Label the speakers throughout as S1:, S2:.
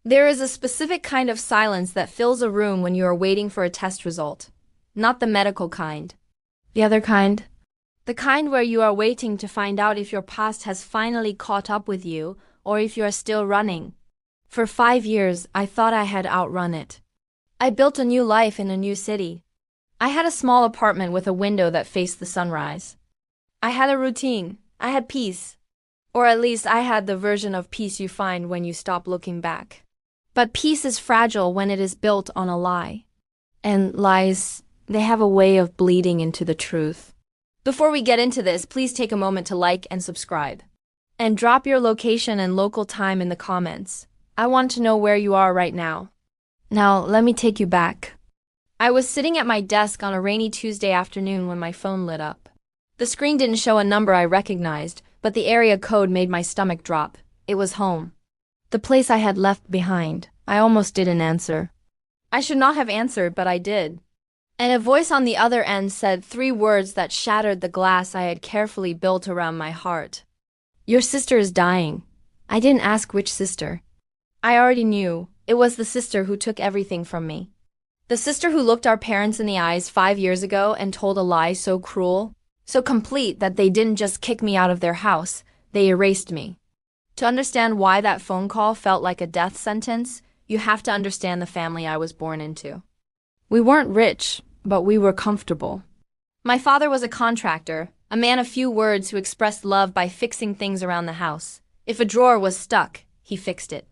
S1: There is a specific kind of silence that fills a room when you are waiting for a test result. Not the medical kind. The other kind? The kind where you are waiting to find out if your past has finally caught up with you or if you are still running. For 5 years, I thought I had outrun it. I built a new life in a new city. I had a small apartment with a window that faced the sunrise. I had a routine. I had peace. Or at least I had the version of peace you find when you stop looking back. But peace is fragile when it is built on a lie. And lies, they have a way of bleeding into the truth. Before we get into this, please take a moment to like and subscribe. And drop your location and local time in the comments. I want to know where you are right now. Now, let me take you back. I was sitting at my desk on a rainy Tuesday afternoon when my phone lit up. The screen didn't show a number I recognized, but the area code made my stomach drop. It was home. The place I had left behind. I almost didn't answer. I should not have answered, but I did. And a voice on the other end said 3 words that shattered the glass I had carefully built around my heart. Your sister is dying. I didn't ask which sister. I already knew. It was the sister who took everything from me. The sister who looked our parents in the eyes 5 years ago and told a lie so cruel, so complete that they didn't just kick me out of their house, they erased me. To understand why that phone call felt like a death sentence, you have to understand the family I was born into. We weren't rich, but we were comfortable. My father was a contractor, a man of few words who expressed love by fixing things around the house. If a drawer was stuck, he fixed it.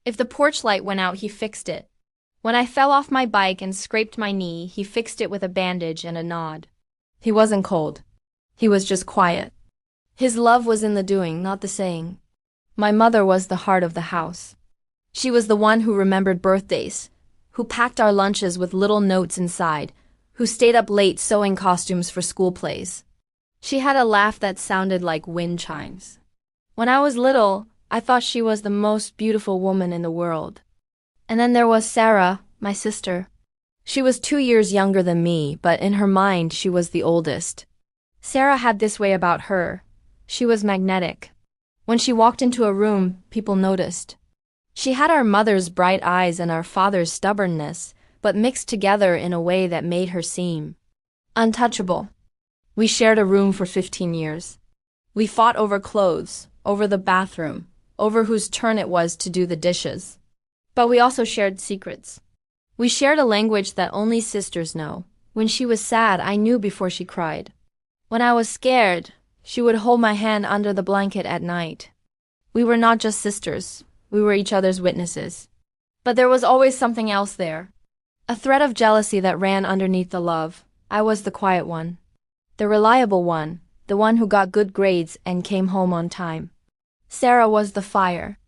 S1: If the porch light went out, he fixed it. When I fell off my bike and scraped my knee, he fixed it with a bandage and a nod. He wasn't cold. He was just quiet. His love was in the doing, not the saying. My mother was the heart of the house. She was the one who remembered birthdays, who packed our lunches with little notes inside, who stayed up late sewing costumes for school plays. She had a laugh that sounded like wind chimes. When I was little, I thought she was the most beautiful woman in the world. And then there was Sarah, my sister. She was 2 years younger than me, but in her mind she was the oldest. Sarah had this way about her. She was magnetic. When she walked into a room, people noticed. She had our mother's bright eyes and our father's stubbornness, but mixed together in a way that made her seem untouchable. We shared a room for 15 years. We fought over clothes, over the bathroom, over whose turn it was to do the dishes. But we also shared secrets. We shared a language that only sisters know. When she was sad, I knew before she cried. When I was scared, she would hold my hand under the blanket at night. We were not just sisters. We were each other's witnesses. But there was always something else there. A thread of jealousy that ran underneath the love. I was the quiet one. The reliable one. The one who got good grades and came home on time. Sarah was the fire.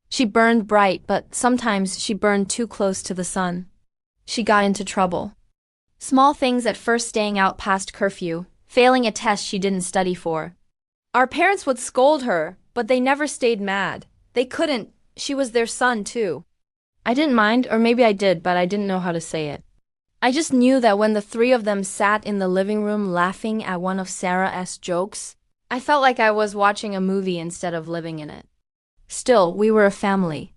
S1: She burned bright, but sometimes she burned too close to the sun. She got into trouble. Small things at first, staying out past curfew, failing a test she didn't study for. Our parents would scold her, but they never stayed mad. They couldn't. She was their son, too. I didn't mind, or maybe I did, but I didn't know how to say it. I just knew that when the 3 of them sat in the living room laughing at one of Sarah's jokes, I felt like I was watching a movie instead of living in it. Still, we were a family.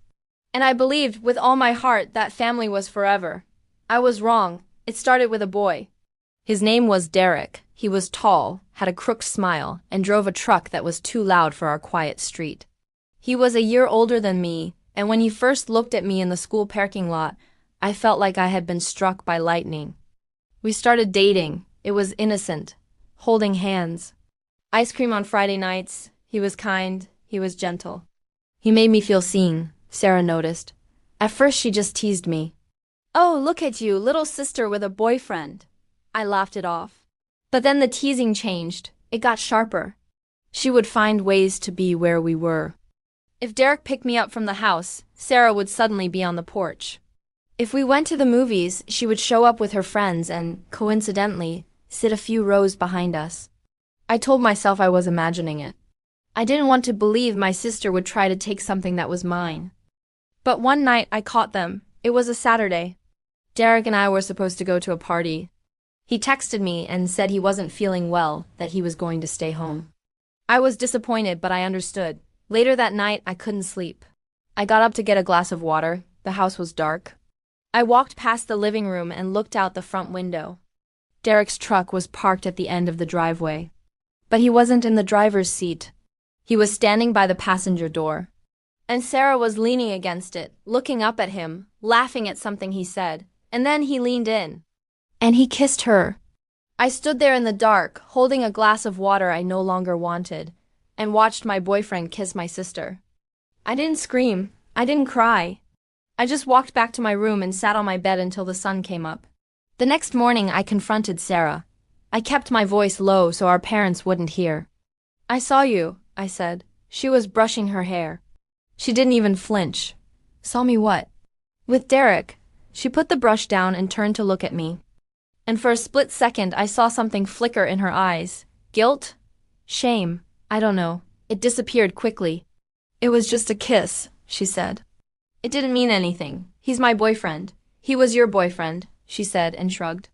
S1: And I believed with all my heart that family was forever. I was wrong. It started with a boy. His name was Derek. He was tall, had a crooked smile, and drove a truck that was too loud for our quiet street. He was a year older than me, and when he first looked at me in the school parking lot, I felt like I had been struck by lightning. We started dating. It was innocent, holding hands. Ice cream on Friday nights. He was kind. He was gentle. He made me feel seen, Sarah noticed. At first she just teased me. Oh, look at you, little sister with a boyfriend. I laughed it off. But then the teasing changed. It got sharper. She would find ways to be where we were. If Derek picked me up from the house, Sarah would suddenly be on the porch. If we went to the movies, she would show up with her friends and, coincidentally, sit a few rows behind us. I told myself I was imagining it. I didn't want to believe my sister would try to take something that was mine. But one night I caught them. It was a Saturday. Derek and I were supposed to go to a party. He texted me and said he wasn't feeling well, that he was going to stay home. I was disappointed, but I understood. Later that night, I couldn't sleep. I got up to get a glass of water. The house was dark. I walked past the living room and looked out the front window. Derek's truck was parked at the end of the driveway. But he wasn't in the driver's seat. He was standing by the passenger door. And Sarah was leaning against it, looking up at him, laughing at something he said. And then he leaned in. And he kissed her. I stood there in the dark, holding a glass of water I no longer wanted, and watched my boyfriend kiss my sister. I didn't scream. I didn't cry. I just walked back to my room and sat on my bed until the sun came up. The next morning, I confronted Sarah. I kept my voice low so our parents wouldn't hear. "I saw you," I said. She was brushing her hair. She didn't even flinch. "Saw me what?" "With Derek." She put the brush down and turned to look at me. And for a split second, I saw something flicker in her eyes. Guilt? Shame? I don't know. It disappeared quickly. "It was just a kiss," she said. "It didn't mean anything. He's my boyfriend." "He was your boyfriend," she said and shrugged.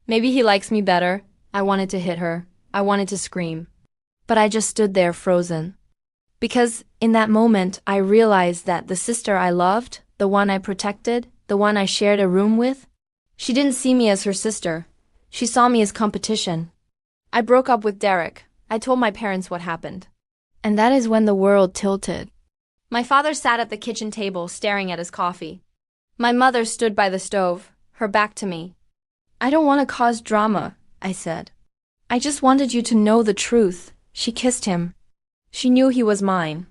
S1: "Maybe he likes me better." I wanted to hit her. I wanted to scream. But I just stood there frozen. Because in that moment, I realized that the sister I loved, the one I protected, the one I shared a room with, she didn't see me as her sister. She saw me as competition. I broke up with Derek. I told my parents what happened. And that is when the world tilted. My father sat at the kitchen table staring at his coffee. My mother stood by the stove, her back to me. "I don't want to cause drama," I said. "I just wanted you to know the truth." She kissed him. She knew he was mine.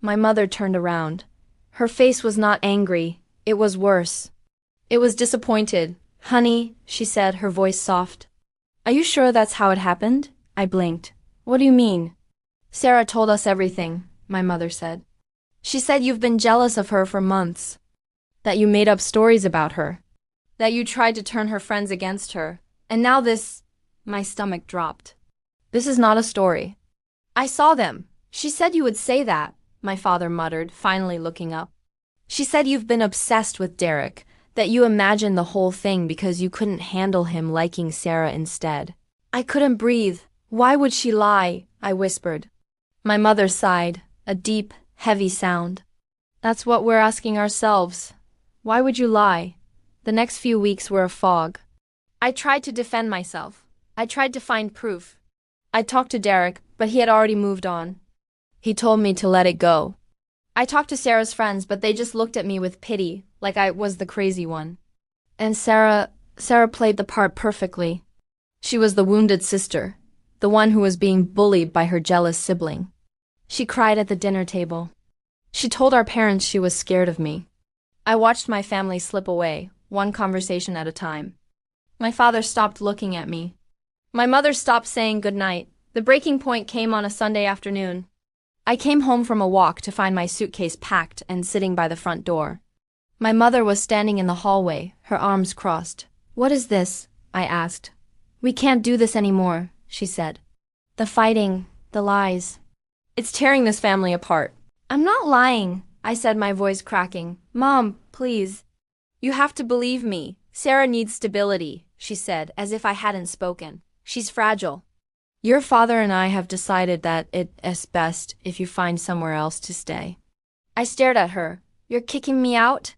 S1: My mother turned around. Her face was not angry. It was worse. It was disappointed. "Honey," she said, her voice soft. "Are you sure that's how it happened?" I blinked. "What do you mean?" "Sarah told us everything," my mother said. "She said you've been jealous of her for months. That you made up stories about her. That you tried to turn her friends against her. And now this—" My stomach dropped. "This is not a story." "I saw them. She said you would say that," my father muttered, finally looking up. "She said you've been obsessed with Derek, that you imagined the whole thing because you couldn't handle him liking Sarah instead." I couldn't breathe. "Why would she lie?" I whispered. My mother sighed, a deep, heavy sound. "That's what we're asking ourselves. Why would you lie?" The next few weeks were a fog. I tried to defend myself. I tried to find proof. I talked to Derek, but he had already moved on. He told me to let it go. I talked to Sarah's friends, but they just looked at me with pity, like I was the crazy one. And Sarah played the part perfectly. She was the wounded sister, the one who was being bullied by her jealous sibling. She cried at the dinner table. She told our parents she was scared of me. I watched my family slip away, one conversation at a time. My father stopped looking at me. My mother stopped saying goodnight. The breaking point came on a Sunday afternoon. I came home from a walk to find my suitcase packed and sitting by the front door. My mother was standing in the hallway, her arms crossed. "What is this?" I asked. "We can't do this anymore," she said. "The fighting, the lies. It's tearing this family apart." "I'm not lying," I said, my voice cracking. "Mom, please. You have to believe me. Sarah needs stability," she said, as if I hadn't spoken. "She's fragile. Your father and I have decided that it's best if you find somewhere else to stay." I stared at her. "You're kicking me out?"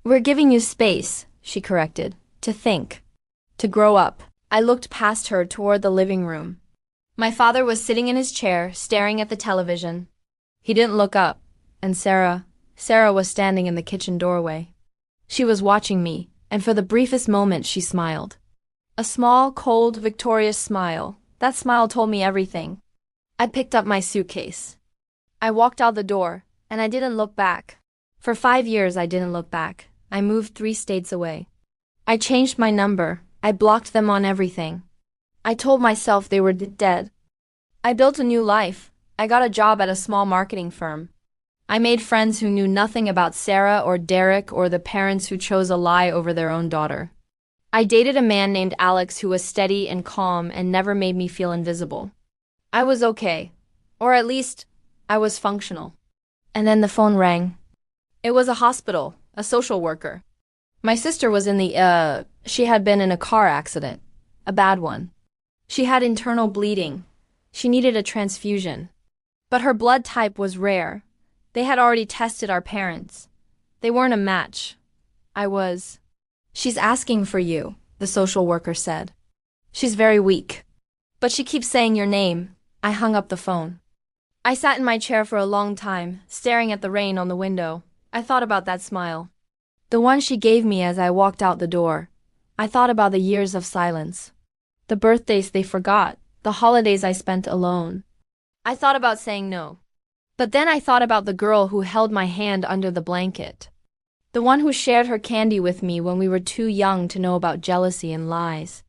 S1: "We're giving you space," she corrected. "To think. To grow up." I looked past her toward the living room. My father was sitting in his chair, staring at the television. He didn't look up, and Sarah was standing in the kitchen doorway. She was watching me, and for the briefest moment she smiled. A small, cold, victorious smile. That smile told me everything. I picked up my suitcase. I walked out the door, and I didn't look back. For 5 years I didn't look back. I moved 3 states away. I changed my number. I blocked them on everything. I told myself they were dead. I built a new life. I got a job at a small marketing firm. I made friends who knew nothing about Sarah or Derek or the parents who chose a lie over their own daughter. I dated a man named Alex who was steady and calm and never made me feel invisible. I was okay. Or at least, I was functional. And then the phone rang. It was a hospital, a social worker. My sister was she had been in a car accident. A bad one. She had internal bleeding. She needed a transfusion. But her blood type was rare. They had already tested our parents. They weren't a match. I was. She's asking for you, the social worker said. She's very weak. But she keeps saying your name. I hung up the phone. I sat in my chair for a long time, staring at the rain on the window. I thought about that smile. The one she gave me as I walked out the door. I thought about the years of silence. The birthdays they forgot, the holidays I spent alone. I thought about saying no. But then I thought about the girl who held my hand under the blanket. The one who shared her candy with me when we were too young to know about jealousy and lies.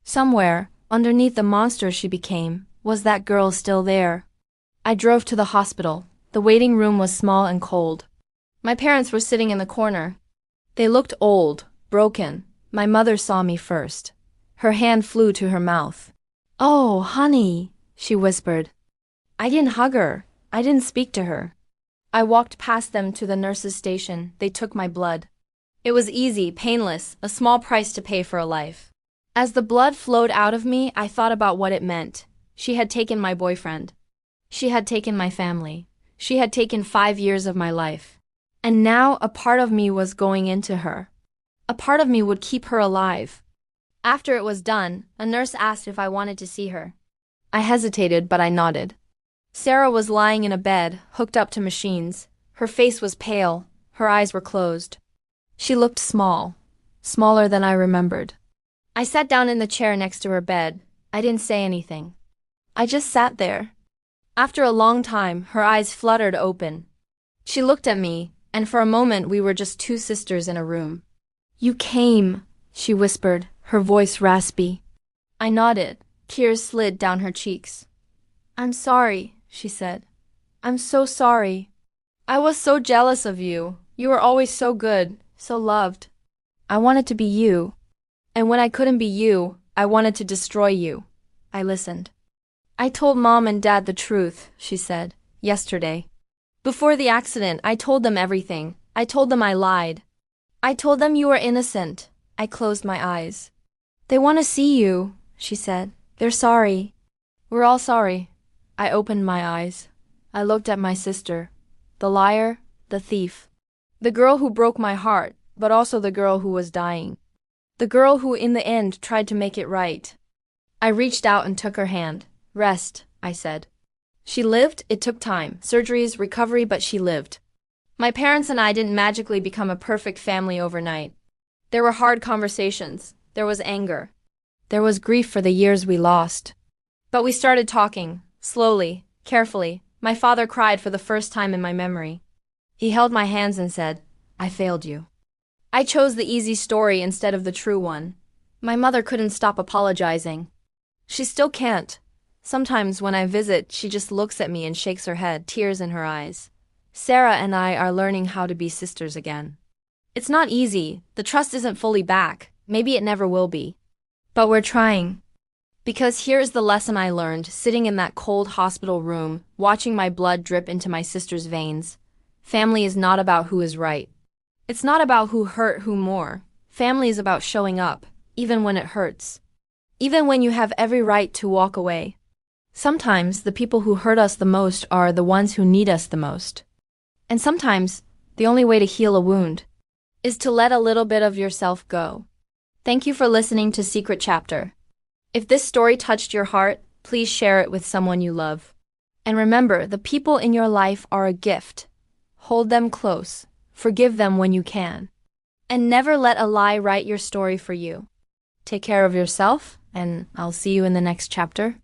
S1: Somewhere, underneath the monster she became, was that girl still there? I drove to the hospital. The waiting room was small and cold. My parents were sitting in the corner. They looked old, broken. My mother saw me first. Her hand flew to her mouth. "Oh, honey," she whispered. I didn't hug her. I didn't speak to her. I walked past them to the nurse's station. They took my blood. It was easy, painless, a small price to pay for a life. As the blood flowed out of me, I thought about what it meant. She had taken my boyfriend. She had taken my family. She had taken 5 years of my life. And now a part of me was going into her. A part of me would keep her alive. After it was done, a nurse asked if I wanted to see her. I hesitated, but I nodded. Sarah was lying in a bed, hooked up to machines. Her face was pale. Her eyes were closed. She looked small. Smaller than I remembered. I sat down in the chair next to her bed. I didn't say anything. I just sat there. After a long time, her eyes fluttered open. She looked at me, and for a moment we were just two sisters in a room. "You came," she whispered, her voice raspy. I nodded. Tears slid down her cheeks. "I'm sorry," she said. "I'm so sorry. I was so jealous of you. You were always so good, so loved. I wanted to be you. And when I couldn't be you, I wanted to destroy you." I listened. "I told Mom and Dad the truth," she said, "yesterday. Before the accident, I told them everything. I told them I lied. I told them you were innocent." I closed my eyes. "They want to see you," she said. "They're sorry." "We're all sorry." I opened my eyes. I looked at my sister. The liar, the thief. The girl who broke my heart, but also the girl who was dying. The girl who in the end tried to make it right. I reached out and took her hand. "Rest," I said. She lived. It took time, surgeries, recovery, but she lived. My parents and I didn't magically become a perfect family overnight. There were hard conversations. There was anger. There was grief for the years we lost. But we started talking, slowly, carefully. My father cried for the first time in my memory. He held my hands and said, "I failed you." I chose the easy story instead of the true one. My mother couldn't stop apologizing. She still can't. Sometimes when I visit, she just looks at me and shakes her head, tears in her eyes. Sarah and I are learning how to be sisters again. It's not easy. The trust isn't fully back. Maybe it never will be. But we're trying. Because here's the lesson I learned, sitting in that cold hospital room, watching my blood drip into my sister's veins. Family is not about who is right. It's not about who hurt who more. Family is about showing up, even when it hurts. Even when you have every right to walk away. Sometimes the people who hurt us the most are the ones who need us the most. And sometimes the only way to heal a wound is to let a little bit of yourself go. Thank you for listening to Secret Chapter. If this story touched your heart, please share it with someone you love. And remember, the people in your life are a gift. Hold them close. Forgive them when you can. And never let a lie write your story for you. Take care of yourself, and I'll see you in the next chapter.